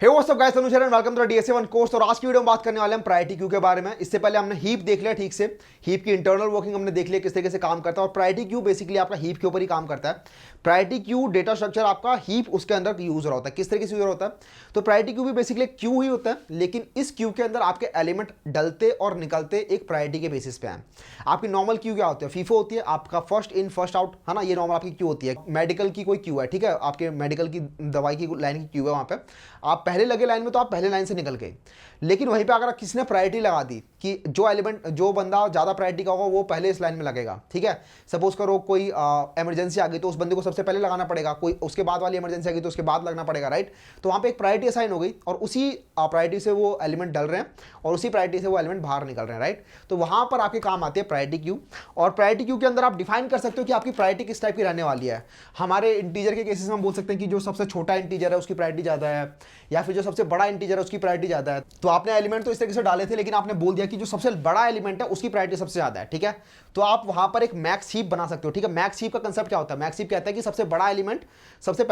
Hey what's up guys, Anuj here and welcome to the DSA1 course. और आज की video में बात करने वाले हैं प्रायोरिटी क्यू के बारे में। इससे पहले हमने हीप देख लिया ठीक से, हीप की इंटरनल वर्किंग हमने देख लिया किस तरीके से काम करता है। और प्रायोरिटी क्यू बेसिकली आपका हीप के ऊपर ही काम करता है। प्रायोरिटी क्यू डेटा स्ट्रक्चर आपका हीप उसके अंदर यूज हो रहा होता है। किस तरीके से यूज होता है, तो प्रायोरिटी क्यू भी बेसिकली क्यू ही होता है, लेकिन इस क्यू के अंदर आपके एलिमेंट डलते और निकलते एक प्रायोरिटी के बेसिस पे हैं। आपकी नॉर्मल क्यू क्या होती है, फीफो होती है, आपका फर्स्ट इन फर्स्ट आउट है ना, ये नॉर्मल आपकी क्यू होती है। मेडिकल की कोई क्यू है, ठीक है, आपके मेडिकल की दवाई की लाइन की क्यू है, वहां पे आप पहले लगे लाइन में तो आप पहले लाइन से निकल गए। लेकिन वहीं पे अगर किसी ने प्रायोरिटी लगा दी कि जो एलिमेंट जो बंदा ज्यादा प्रायोरिटी का होगा वो पहले इस लाइन में लगेगा, ठीक है। सपोज करो कोई इमरजेंसी आ गई तो उस बंदे को सबसे पहले लगाना पड़ेगा, कोई उसके बाद वाली इमरजेंसी आ गई तो उसके बाद लगना पड़ेगा, राइट। तो वहां पे एक प्रायोरिटी असाइन हो गई और उसी प्रायोरिटी से वो एलिमेंट डल रहे हैं और उसी प्रायोरिटी से वो एलिमेंट बाहर निकल रहे हैं, राइट। तो वहां पर आपके काम आती है प्रायोरिटी क्यू। और प्रायोरिटी क्यू के अंदर आप डिफाइन कर सकते हो कि आपकी प्रायोरिटी किस टाइप की रहने वाली है। हमारे इंटीजर के केसेस में हम बोल सकते हैं कि जो सबसे छोटा इंटीजर है उसकी प्रायोरिटी ज्यादा है, या फिर जो सबसे बड़ा इंटीजर है उसकी प्रायोरिटी ज्यादा है। तो आपने एलिमेंट तो इस तरीके से डाले थे, लेकिन आपने बोल दिया कि जो सबसे बड़ा एलिमेंट है उसकी प्रायोरिटी सबसे ज्यादा है, ठीक है। तो आप वहां पर एक मैक्स हीप बना सकते हो, ठीक है। मैक्स हीप का कंसेप्ट क्या होता है, मैक्स हीप कहता है कि सबसे बड़ा एलिमेंट सबसे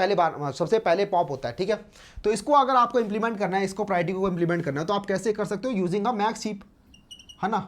पहले पॉप होता है, ठीक है। तो इसको अगर आपको इंप्लीमेंट करना है, इसको प्रायोरिटी को इंप्लीमेंट करना है, तो आप कैसे कर सकते हो, यूजिंग अ मैक्स हीप, है ना।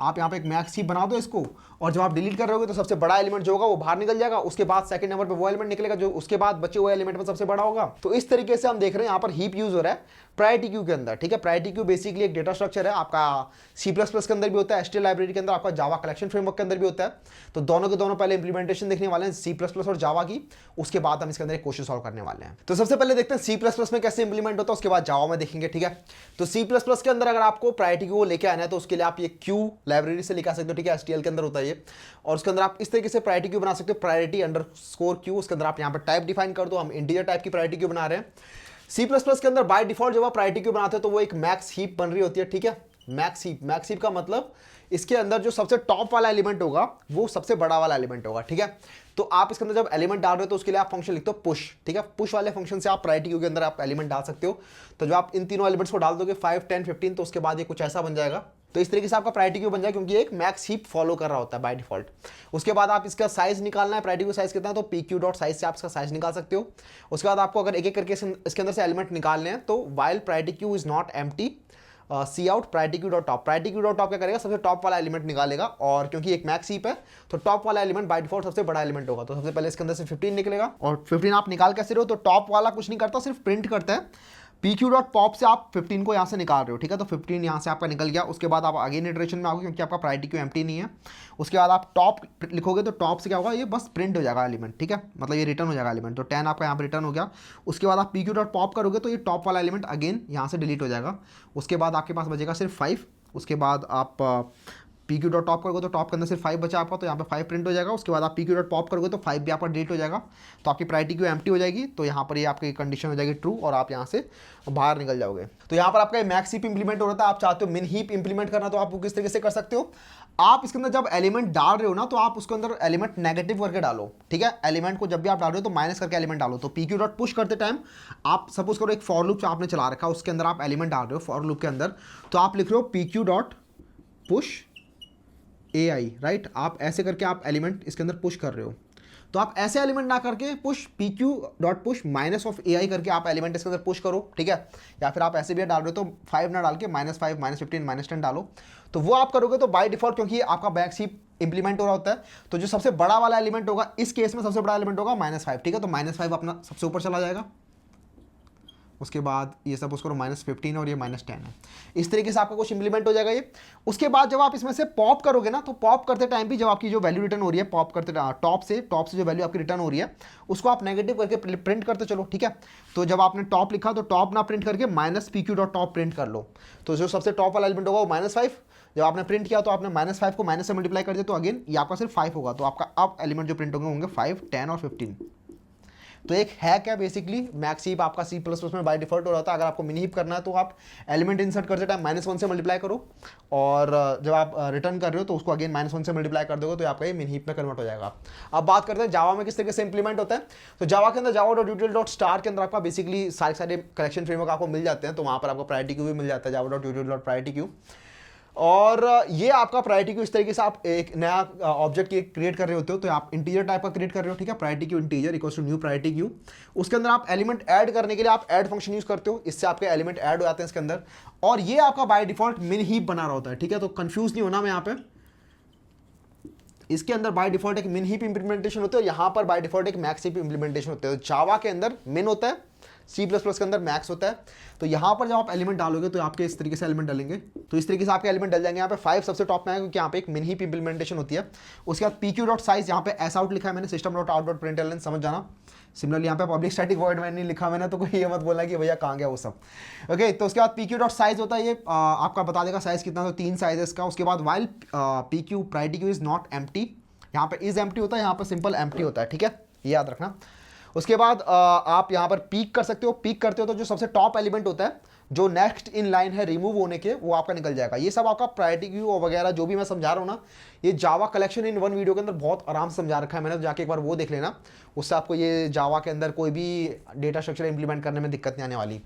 आप यहाँ पे एक मैक्स हीप बना दो इसको, और जब आप डिलीट कर रहे होगे तो सबसे बड़ा एलिमेंट जो होगा वो बाहर निकल जाएगा, उसके बाद सेकंड नंबर पे वो एलिमेंट निकलेगा जो उसके बाद बचे हुए एलिमेंट में सबसे बड़ा होगा। तो इस तरीके से हम देख रहे हैं यहाँ पर हीप यूज हो रहा है प्रायोरिटी क्यू के अंदर, ठीक है। प्रायोरिटी क्यू बेसिकली एक डेटा स्ट्रक्चर है, आपका C++ के अंदर भी होता है, HTML लाइब्रेरी के अंदर, आपका जावा कलेक्शन फ्रेमवर्क के अंदर भी होता है। तो दोनों के दोनों पहले इंप्लीमेंटेशन देखने वाले हैं C++ और जावा की, उसके बाद हम इसके अंदर एक क्वेश्चन सॉल्व करने वाले हैं। तो सबसे पहले देखते हैं C++ में कैसे इंप्लीमेंट होता है, उसके बाद जावा में देखेंगे, ठीक है। तो C++ के अंदर अगर आपको प्रायोरिटी क्यू लेके आना है तो उसके लिए आप ये क्यू लाइब्रेरी से लेकर आ सकते हो, ठीक है। HTML के अंदर होता है ये, और उसके अंदर आप इस तरीके से प्रायोरिटी क्यू बना सकते हो, प्रायोरिटी अंडरस्कोर क्यू। उसके अंदर आप यहाँ पर टाइप डिफाइन कर दो, हम इंटीजर टाइप की प्रायोरिटी क्यू बना रहे हैं। C++ के अंदर बाय डिफॉल्ट जब आप प्रायोरिटी क्यू बनाते हो तो वो एक मैक्स हीप बन रही होती है, ठीक है। मैक्स हीप का मतलब इसके अंदर जो सबसे टॉप वाला एलिमेंट होगा वो सबसे बड़ा वाला एलिमेंट होगा, ठीक है। तो आप इसके अंदर जब एलिमेंट डाल रहे हो तो उसके लिए आप फंक्शन लिखते हो पुश, ठीक है। पुश वाले फंक्शन से आप प्रायोरिटी क्यू के अंदर आप एलिमेंट डाल सकते हो। तो जब आप इन तीनों एलिमेंट्स को डाल दोगे 5, 10, 15, तो उसके बाद ये कुछ ऐसा बन जाएगा। तो इस तरीके से आपका प्रायोरिटी क्यू बन जाए, क्योंकि एक मैक्स हीप फॉलो कर रहा होता है बाय डिफॉल्ट। उसके बाद आप इसका साइज निकालना है, प्रायोरिटी क्यू साइज कितना है, तो pq.size से आप इसका साइज निकाल सकते हो। उसके बाद आपको अगर एक एक करके इसके अंदर से एलिमेंट निकालने हैं तो while priority queue is not empty cout priority queue dot top. Priority queue dot top क्या करेगा, सबसे टॉप वाला एलिमेंट निकालेगा, और क्योंकि एक मैक्स हीप है तो टॉप वाला एलिमेंट बाय डिफॉल्ट सबसे बड़ा एलिमेंट होगा। तो सबसे पहले इसके अंदर से 15 निकलेगा, और 15 आप निकाल कैसे रहे हो, तो टॉप वाला कुछ नहीं करता, सिर्फ प्रिंट करता है। pq.pop से आप 15 को यहाँ से निकाल रहे हो, ठीक है। तो 15 यहाँ से आपका निकल गया। उसके बाद आप अगेन इटरेशन में आओगे क्योंकि आपका प्रायोरिटी क्यू एम्प्टी नहीं है। उसके बाद आप टॉप लिखोगे तो टॉप से क्या होगा, ये बस प्रिंट हो जाएगा एलिमेंट, ठीक है, मतलब ये रिटर्न हो जाएगा एलिमेंट। तो 10 आपका यहाँ पर रिटर्न हो गया। उसके बाद आप pq.pop करोगे तो ये टॉप वाला एलिमेंट अगेन यहाँ से डिलीट हो जाएगा। उसके बाद आपके पास बचेगा सिर्फ 5। उसके बाद आप pq.top करोगे तो टॉप के अंदर सिर्फ 5 बचा आपका, तो यहाँ पे 5 प्रिंट हो जाएगा। उसके बाद आप pq.pop करोगे तो 5 भी यहाँ पर डिलीट हो जाएगा, तो आपकी प्रायोरिटी क्यू एम्प्टी हो जाएगी। तो यहाँ पर ये आपकी कंडीशन हो जाएगी ट्रू, और आप यहाँ से बाहर निकल जाओगे। तो यहाँ पर आपका मैक्स हीप इंप्लीमेंट हो रहा था। आप चाहते हो मिन हीप इंप्लीमेंट करना, तो आप किस तरीके से कर सकते हो, आप इसके अंदर जब एलिमेंट डाल रहे हो ना तो आप उसके अंदर एलिमेंट नेगेटिव करके डालो, ठीक है। एलिमेंट को जब भी आप डाल रहे हो तो माइनस करके एलिमेंट डालो। तो pq.push करते टाइम आप सपोज करो एक फॉर लूप आपने चला रखा है, उसके अंदर आप एलिमेंट डाल रहे हो फॉर लूप के अंदर, तो आप लिख रहे हो pq.push AI, राइट। आप ऐसे करके आप एलिमेंट इसके अंदर पुश कर रहे हो। तो आप ऐसे एलिमेंट ना करके पुश pq.push -AI करके आप एलिमेंट इसके अंदर पुश करो, ठीक है। या फिर आप ऐसे भी डाल रहे हो तो 5 ना डाल के -5, -15, -10 डालो। तो वो आप करोगे तो बाय डिफॉल्ट, क्योंकि आपका मैक्स हीप इंप्लीमेंट हो रहा होता है, तो जो सबसे बड़ा वाला एलिमेंट होगा इस केस में सबसे बड़ा एलिमेंट होगा -5, ठीक है। तो -5 अपना सबसे ऊपर चला जाएगा। उसके बाद ये सब उसको -15 और ये -10 है। इस तरीके से आपका कुछ इंप्लीमेंट हो जाएगा ये। उसके बाद जब आप इसमें से पॉप करोगे ना, तो पॉप करते टाइम भी जब आपकी जो वैल्यू रिटर्न हो रही है पॉप करते टॉप से जो वैल्यू आपकी रिटर्न हो रही है उसको आप नेगेटिव करके प्रिंट करते चलो, ठीक है। तो जब आपने टॉप लिखा तो टॉप ना प्रिंट करके -pq.top प्रिंट कर लो। तो जो सबसे टॉप वाला एलिमेंट होगा वो -5, जब आपने प्रिंट किया तो आपने -5 को माइनस से मल्टीप्लाई कर दिया, तो अगेन ये आपका सिर्फ 5 होगा। तो आपका अब एलिमेंट जो प्रिंट होंगे 5, 10 और 15। तो एक हैक है बेसिकली, मैक्स हीप आपका C++ में बाय डिफॉल्ट हो रहा था। अगर आपको मिनी हीप करना है तो आप एलिमेंट इंसर्ट करते टाइम -1 से मल्टीप्लाई करो, और जब आप रिटर्न कर रहे हो तो उसको अगेन -1 से मल्टीप्लाई कर दोगे, तो आपका ये मिनी हीप में कन्वर्ट हो जाएगा। अब बात करते हैं जावा में किस तरीके से इंप्लीमेंट होता है। तो जावा के अंदर java.util.star के अंदर आपका बेसिकली सारे कलेक्शन फ्रेमवर्क आपको मिल जाते हैं, तो वहाँ पर आपको प्रायोरिटी क्यू भी मिल जाता है, java.util.priority queue। और ये आपका प्रायोरिटी क्यू, इस तरीके से आप एक नया ऑब्जेक्ट क्रिएट कर रहे होते हो, तो आप इंटीजर टाइप का क्रिएट कर रहे हो, ठीक है, priority queue integer equals to new priority queue. उसके अंदर आप एलिमेंट ऐड करने के लिए आप ऐड फंक्शन यूज करते हो, इससे आपके एलिमेंट ऐड हो जाते हैं इसके अंदर, और ये आपका बाय डिफॉल्ट मिन हीप बना रहा होता है, ठीक है। तो कंफ्यूज नहीं होना मैं यहाँ पे, इसके अंदर बाय डिफॉल्ट एक मिन हीप इंप्लीमेंटेशन होता है, यहाँ पर बाय डिफॉल्ट एक मैक्स हीप इंप्लीमेंटेशन होता है। तो जावा के अंदर मिन होता है, C++ के अंदर मैक्स होता है। तो यहाँ पर जब आप एलिमेंट डालोगे तो आपके इस तरीके से एलिमेंट डालेंगे, तो इस तरीके से आपके एलिमेंट डल जाएंगे। यहाँ पे 5 सबसे टॉप में है क्योंकि यहाँ पे एक मिन हीप इंप्लीमेंटेशन होती है। उसके बाद pq.size, यहाँ पे एस आउट लिखा है मैंने, system.out.println, समझ जाना। सिमिलरली यहाँ पे पब्लिक स्टैटिक वॉइड मैंने नहीं लिखा मैंने, तो कोई ये मत बोला कि भैया कहाँ गया वो सब। ओके, तो उसके बाद pq.size होता है, ये आपका बता देगा साइज कितना, तो 3 साइज है इसका। उसके बाद while pq priority queue is not empty, यहाँ पे इज एम्प्टी होता है, यहाँ पर सिंपल एम्प्टी होता है, ठीक है, ये याद रखना। उसके बाद आप यहाँ पर पीक कर सकते हो, पीक करते हो तो जो सबसे टॉप एलिमेंट होता है, जो नेक्स्ट इन लाइन है रिमूव होने के, वो आपका निकल जाएगा। ये सब आपका प्रायोरिटी क्यू वगैरह जो भी मैं समझा रहा हूँ ना, ये जावा कलेक्शन इन वन वीडियो के अंदर बहुत आराम से समझा रखा है मैंने, तो जाके एक बार वो देख लेना, उससे आपको ये जावा के अंदर कोई भी डेटा स्ट्रक्चर इंप्लीमेंट करने में दिक्कत नहीं आने वाली।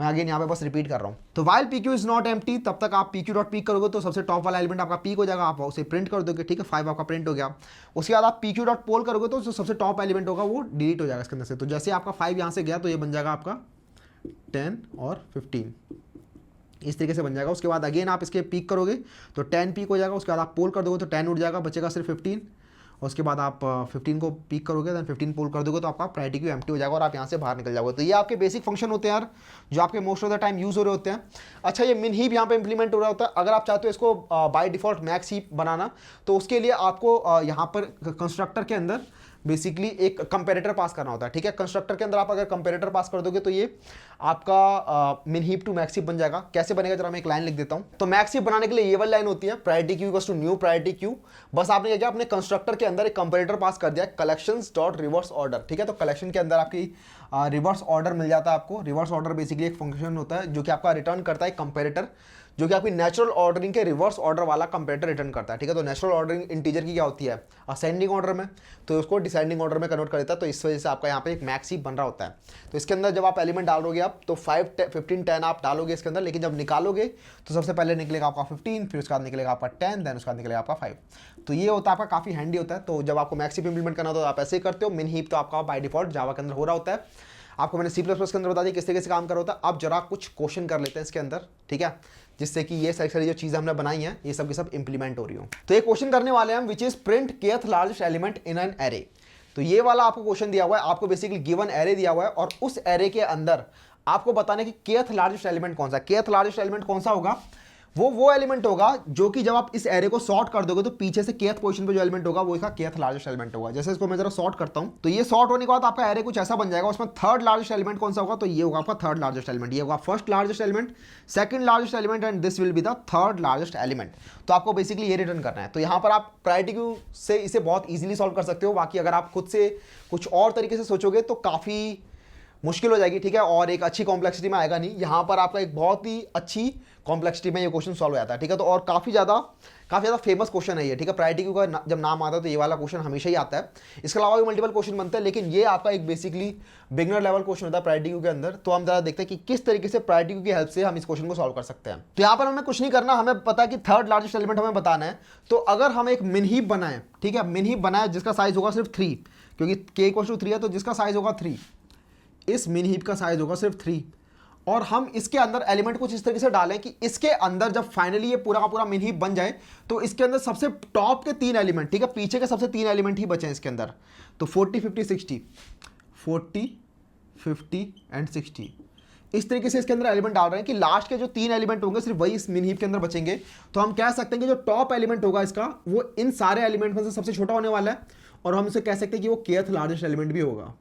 मैं अगेन यहाँ पे बस रिपीट कर रहा हूँ। तो while pq is not empty, तब तक आप pq.peak करोगे तो सबसे टॉप वाला एलिमेंट आपका पीक हो जाएगा, आप उसे प्रिंट कर दोगे, ठीक है, 5 आपका प्रिंट हो गया। उसके बाद आप pq.poll करोगे तो जो सबसे टॉप एलिमेंट होगा वो डिलीट हो जाएगा इसके अंदर से। तो जैसे आपका 5 यहाँ से गया तो ये बन जाएगा आपका 10 और 15, इस तरीके से बन जाएगा। उसके बाद अगेन आप इसके पीक करोगे तो 10 पीक हो जाएगा। उसके बाद आप पोल कर दोगे तो 10 उठ जाएगा, बचेगा सिर्फ 15। और उसके बाद आप 15 को पीक करोगे, देन 15 पोल कर दोगे तो आपका प्रायोरिटी क्यू एम्प्टी हो जाएगा और आप यहाँ से बाहर निकल जाओगे। तो ये आपके बेसिक फंक्शन होते हैं यार, जो आपके most of the time use हो रहे होते हैं। अच्छा, ये मिन हीप यहाँ पे इंप्लीमेंट हो रहा होता है। अगर आप चाहते हो इसको बाय डिफॉल्ट मैक्स हीप बनाना, तो उसके लिए आपको यहाँ पर कंस्ट्रक्टर के अंदर बेसिकली एक कंपेरेटर पास करना होता है, ठीक है। कंस्ट्रक्टर के अंदर आप अगर कंपेरेटर पास कर दोगे तो ये आपका मिन हीप टू मैक्स हीप बन जाएगा। कैसे बनेगा जरा मैं एक लाइन लिख देता हूं। तो मैक्स हीप बनाने के लिए ये वाली लाइन होती है, priority queue equals to new priority queue. बस आपने क्या किया, अपने कंस्ट्रक्टर के अंदर एक कंपेरेटर पास कर दिया, कलेक्शंस डॉट रिवर्स ऑर्डर, ठीक है। तो कलेक्शन के अंदर आपकी रिवर्स ऑर्डर मिल जाता है आपको। रिवर्स ऑर्डर बेसिकली एक फंक्शन होता है जो कि आपका रिटर्न करता है कंपेरेटर, जो कि आपकी नेचुरल ऑर्डरिंग के रिवर्स ऑर्डर वाला कंपेरेटर रिटर्न करता है, ठीक है। तो नेचुरल ऑर्डरिंग इंटीजर की क्या होती है, असेंडिंग ऑर्डर में, तो उसको डिसेंडिंग ऑर्डर में कन्वर्ट कर देता है। तो इस वजह से आपका यहाँ पे एक मैक्स हीप बन रहा होता है। तो इसके अंदर जब आप एलिमेंट डालोगे आप तो 5, 15, 10 आप डालोगे इसके अंदर, लेकिन जब निकालोगे तो सबसे पहले निकलेगा आपका 15, फिर उसके बाद निकलेगा आपका 10, देन उसके बाद निकलेगा आपका 5। तो ये होता है आपका काफ़ी हैंडी होता है। तो जब आपको मैक्स हीप इंप्लीमेंट करना तो आप ऐसे ही करते हो। मिन हीप तो आपका बाय डिफॉल्ट जावा के अंदर हो रहा होता है। आपको मैंने C++ के अंदर बता दिया किस तरीके से काम कर रहा होता है। अब जरा कुछ क्वेश्चन कर लेते हैं इसके अंदर, ठीक है, जिससे कि ये सारी जो चीज़ें हमने बनाई हैं ये सब की सब इंप्लीमेंट हो रही हो। तो ये क्वेश्चन करने वाले हैं हम, which is print kth largest element in an array. तो ये वाला आपको क्वेश्चन दिया हुआ है, आपको बेसिकली गिवन एरे दिया हुआ है और उस एरे के अंदर आपको बताना है कि kth लार्जेस्ट एलिमेंट कौन सा। kth लार्जेस्ट एलिमेंट कौन सा होगा, वो एलिमेंट होगा जो कि जब आप इस एरे को सॉर्ट कर दोगे तो पीछे से kth पोजीशन पे जो एलिमेंट होगा वो इसका kth लार्जेस्ट एलिमेंट होगा। जैसे इसको मैं जरा सॉर्ट करता हूं तो ये सॉर्ट होने के बाद आपका एरे कुछ ऐसा बन जाएगा। उसमें थर्ड लार्जेस्ट एलिमेंट कौन सा होगा, तो ये होगा आपका थर्ड लार्जेस्ट एलिमेंट। ये होगा first largest element, second largest element and this will be the third largest element. तो आपको बेसिकली ये रिटर्न करना है। तो यहाँ पर आप प्रायोरिटी क्यू से इसे बहुत ईजिली सॉल्व कर सकते हो। बाकी अगर आप खुद से कुछ और तरीके से सोचोगे तो काफ़ी मुश्किल हो जाएगी, ठीक है, और एक अच्छी कॉम्प्लेक्सिटी में आएगा नहीं। यहाँ पर आपका एक बहुत ही अच्छी कॉम्प्लेक्सिटी में ये क्वेश्चन सॉल्व हो जाता है, ठीक है। तो और काफ़ी ज़्यादा फेमस क्वेश्चन है ये, ठीक है। प्रायोरिटी क्यू का जब नाम आता है तो ये वाला क्वेश्चन हमेशा ही आता है। इसके अलावा भी मल्टीपल क्वेश्चन बनते हैं, लेकिन ये आपका एक बेसिकली बिगनर लेवल क्वेश्चन होता है प्रायोरिटी क्यू के अंदर। तो हम जरा देखते हैं कि किस तरीके से प्रायोरिटी क्यू की हेल्प से हम इस क्वेश्चन को सॉल्व कर सकते हैं। तो यहाँ पर हमें कुछ नहीं करना, हमें पता है कि थर्ड लार्जेस्ट एलिमेंट हमें बताना है। तो अगर हम एक मिन हीप बनाएं, ठीक है, मिन हीप बनाए जिसका साइज होगा सिर्फ 3, क्योंकि k = 3 है, तो जिसका साइज होगा 3, इस मिन हीप का साइज होगा सिर्फ 3, और हम इसके अंदर एलिमेंट कुछ इस तरीके से डालें कि इसके अंदर जब फाइनली ये पूरा का पूरा मिन हीप बन जाए तो इसके अंदर सबसे टॉप के 3 एलिमेंट, ठीक है, पीछे के सबसे 3 एलिमेंट ही बचे हैं इसके अंदर। तो 40, 50, 60, 40, 50 एंड 60, इस तरीके से इसके अंदर एलिमेंट डाल रहे हैं कि लास्ट के जो 3 एलिमेंट होंगे सिर्फ वही इस मिन हीप के अंदर बचेंगे। तो हम कह सकते हैं कि जो टॉप एलिमेंट होगा इसका वो इन सारे एलिमेंट में से सबसे छोटा होने वाला है, और हम इसे कह सकते हैं कि वो kth लार्जेस्ट एलिमेंट भी होगा,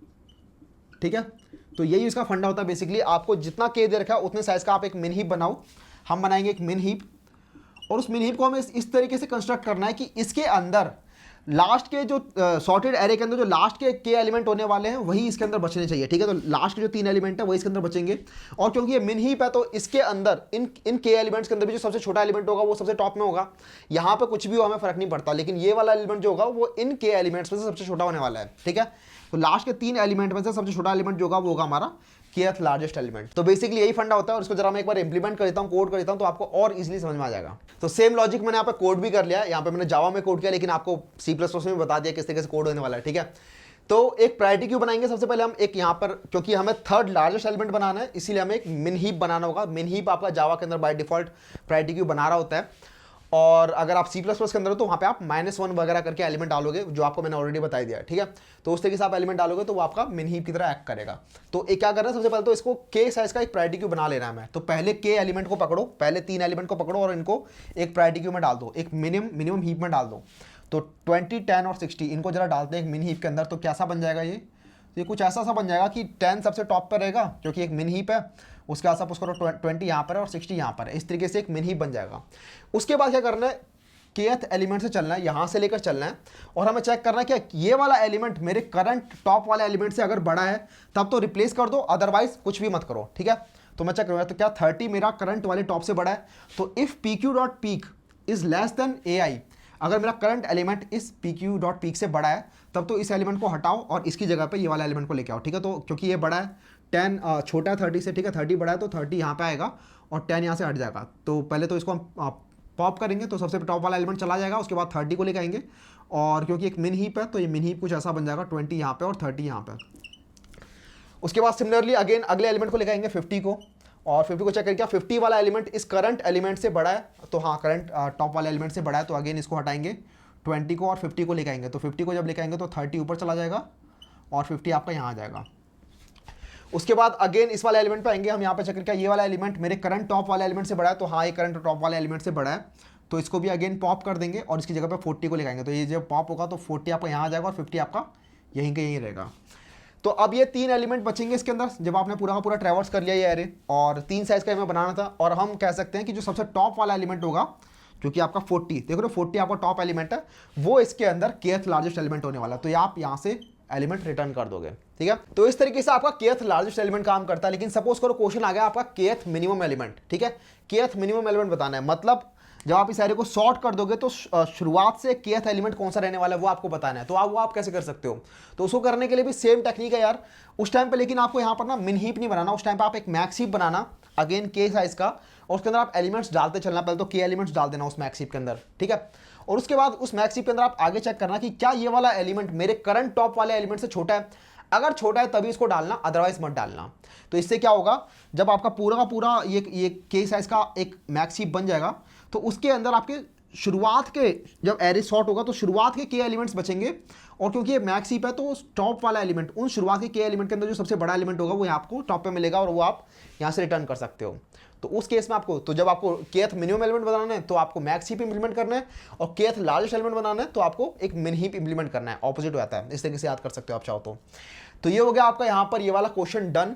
ठीक है। तो यही इसका फंडा होता है बेसिकली। आपको जितना k दे रखा है उतने साइज का आप एक मिन हीप बनाओ। हम बनाएंगे एक मिन हीप, और उस मिन हीप को हमें इस तरीके से कंस्ट्रक्ट करना है कि इसके अंदर लास्ट के जो सॉर्टेड एरे के अंदर जो लास्ट के k एलिमेंट होने वाले हैं वही इसके अंदर बचने चाहिए, ठीक है। तो लास्ट के जो 3 एलिमेंट है वही इसके अंदर बचेंगे, और क्योंकि ये मिन हीप है तो इसके अंदर इन k एलिमेंट्स के अंदर भी जो सबसे छोटा एलिमेंट होगा वो सबसे टॉप में होगा। यहाँ पे कुछ भी हो हमें फर्क नहीं पड़ता, लेकिन ये वाला एलिमेंट जो होगा वो इन k एलिमेंट्स में से सबसे छोटा होने वाला है, ठीक है। तो लास्ट के 3 एलिमेंट में से सबसे छोटा एलिमेंट जो होगा वो होगा हमारा kth लार्जेस्ट एलिमेंट। तो बेसिकली यही फंडा होता है और इसको जरा मैं एक बार इंप्लीमेंट कर देता हूँ, कोड कर देता हूँ, तो आपको और इजीली समझ में आ जाएगा। तो सेम लॉजिक मैंने यहाँ पे कोड भी कर लिया, यहाँ पे मैंने जावा में कोड किया, लेकिन आपको सी प्लस प्लस में बता दिया किस तरीके से कोड होने वाला है, ठीक है। तो एक प्रायोरिटी क्यू बनाएंगे सबसे पहले हम एक यहाँ पर, क्योंकि हमें थर्ड लार्जेस्ट एलिमेंट बनाना है, इसीलिए हमें एक मिन हीप बनाना होगा। मिन हीप आपका जावा के अंदर बाय डिफॉल्ट प्रायोरिटी क्यू बना रहा होता है, और अगर आप सी प्लस प्लस के अंदर हो तो वहाँ पे आप -1 वगैरह करके एलिमेंट डालोगे, जो आपको मैंने ऑलरेडी बता दिया है, ठीक है। तो उस तरीके से आप एलिमेंट डालोगे तो वो आपका मिन हीप की तरह एक्ट करेगा। तो एक क्या करना है, सबसे पहले तो इसको के साइज का एक प्रायोरिटी क्यू बना लेना है हमें। तो पहले के एलिमेंट को पकड़ो, पहले 3 एलिमेंट को पकड़ो और इनको एक प्रायोरिटी क्यू में डाल दो, एक मिनिमम हीप में डाल दो। तो 20, 10 और 60 इनको जरा डालते हैं एक मिन हीप के अंदर। तो कैसा बन जाएगा ये कुछ ऐसा सा बन जाएगा कि 10 सबसे टॉप पर रहेगा क्योंकि एक मिन हीप है, उसके बाद आप उसको 20 यहाँ पर है और 60 यहाँ पर है, इस तरीके से एक मिन हीप बन जाएगा। उसके बाद क्या करना है, kth एलिमेंट से चलना है, यहाँ से लेकर चलना है और हमें चेक करना है कि ये वाला एलिमेंट मेरे करंट टॉप वाले एलिमेंट से अगर बड़ा है तब तो रिप्लेस कर दो, अदरवाइज कुछ भी मत करो, ठीक है। तो मैं चेक करूँगा तो क्या 30 मेरा करंट वाले टॉप से बड़ा है, तो if pq.peak is less than ai, अगर मेरा करंट एलिमेंट इस pq.peak से बड़ा है तब तो इस एलिमेंट को हटाओ और इसकी जगह पे ये वाला एलिमेंट को लेके आओ, ठीक है। तो क्योंकि ये बड़ा है 10 छोटा है 30 से, ठीक है, 30 बड़ा है तो 30 यहाँ पे आएगा और 10 यहाँ से हट जाएगा। तो पहले तो इसको हम पॉप करेंगे तो सबसे टॉप वाला एलिमेंट चला जाएगा, उसके बाद 30 को लेके आएंगे और क्योंकि एक मिन हीप है तो ये मिन हीप कुछ ऐसा बन जाएगा, 20 यहाँ पे और 30 यहाँ पे। उसके बाद सिमिलरली अगेन अगले एलिमेंट को लेके आएंगे 50 को, और 50 को चेक करें क्या 50 वाला एलिमेंट इस करंट एलिमेंट से बड़ा है, तो हाँ करंट टॉप वाले एलिमेंट से बड़ा है, तो अगेन इसको हटाएंगे 20 को और 50 को लेके आएंगे। तो 50 को जब लेके आएंगे तो 30 ऊपर चला जाएगा और 50 आपका यहाँ आ जाएगा। उसके बाद अगेन इस वाले एलिमेंट पे आएंगे हम, यहाँ पे चेक करें क्या ये वाला एलिमेंट मेरे करंट टॉप वाले एलिमेंट से बड़ा है, तो हाँ ये करंट टॉप वाले एलिमेंट से बड़ा है, तो इसको भी अगेन पॉप कर देंगे और इसकी जगह पे 40 को लेके आएंगे। तो ये जब पॉप होगा तो 40 आपका यहाँ आ जाएगा और 50 आपका यहीं के यहीं रहेगा। तो अब ये 3 एलिमेंट बचेंगे इसके अंदर, जब आपने पूरा का पूरा ट्रैवर्स कर लिया ये एरे, और 3 साइज का हमें बनाना था, और हम कह सकते हैं कि जो सबसे टॉप वाला एलिमेंट होगा क्योंकि आपका 40, देखो ना 40 आपका टॉप एलिमेंट है, वो इसके अंदर kth लार्जेस्ट एलिमेंट होने वाला है, तो ये आप यहाँ से एलिमेंट रिटर्न कर दोगे, ठीक है। तो इस तरीके से आपका kth लार्जेस्ट एलिमेंट काम करता है। लेकिन सपोज करो क्वेश्चन आ गया आपका kth मिनिमम एलिमेंट, ठीक है, kth मिनिमम एलिमेंट बताना है, मतलब जब आप इस एरे को सॉर्ट कर दोगे तो शुरुआत से kth एलिमेंट कौन सा रहने वाला है वो आपको बताना है। तो वो आप कैसे कर सकते हो, तो उसको करने के लिए भी सेम टेक्निक है यार उस टाइम पे, लेकिन आपको यहाँ पर ना मिन हीप नहीं बनाना, उस टाइम पे आप एक मैक्स हीप बनाना अगेन के साइज का, और उसके अंदर आप एलिमेंट्स डालते चलना, पहले तो के एलिमेंट्स डाल देना उस मैक्स हीप के अंदर, ठीक है। और उसके बाद उस मैक्स हीप के अंदर आप आगे चेक करना कि क्या ये वाला एलिमेंट मेरे करंट टॉप वाले एलिमेंट से छोटा है, अगर छोटा है तभी इसको डालना, अदरवाइज मत डालना। तो इससे क्या होगा, जब आपका पूरा का पूरा ये के साइज का एक मैक्स हीप बन जाएगा तो उसके अंदर आपके शुरुआत के जब एरे सॉर्ट होगा तो शुरुआत के एलिमेंट्स बचेंगे, और क्योंकि ये मैक्स हीप है तो टॉप वाला एलिमेंट उन शुरुआत के एलिमेंट के अंदर जो सबसे बड़ा एलिमेंट होगा वो आपको टॉप पे मिलेगा और वो आप यहाँ से रिटर्न कर सकते हो। तो उस केस में आपको, तो जब आपको kth मिनिमम एलिमेंट बनाना है तो आपको मैक्स हीप इंप्लीमेंट करना है, और kth लार्जेस्ट एलिमेंट बनाना है तो आपको एक मिन हीप इंप्लीमेंट करना है, ऑपोजिट हो जाता है। इस तरीके से याद कर सकते हो आप चाहो तो ये हो गया आपका यहाँ पर ये वाला क्वेश्चन डन,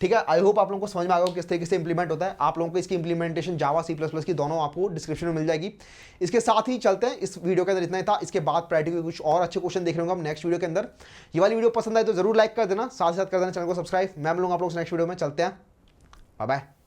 ठीक है। आई होप आप लोगों को समझ में आ गया किस तरीके से इंप्लीमेंट होता है। आप लोगों को इसकी इंप्लीमेंटेशन जावा सी प्लस प्लस की दोनों आपको डिस्क्रिप्शन में मिल जाएगी। इसके साथ ही चलते हैं, इस वीडियो के अंदर इतना ही था, इसके बाद प्रैक्टिकल कुछ और अच्छे क्वेश्चन देख रहे होंगे हम नेक्स्ट वीडियो के अंदर। ये वाली वीडियो पसंद आए तो जरूर लाइक कर देना, साथ ही साथ कर देना चैनल को सब्सक्राइब। मैं मिलूंगा आप लोगों से नेक्स्ट वीडियो में, चलते हैं, बाय बाय।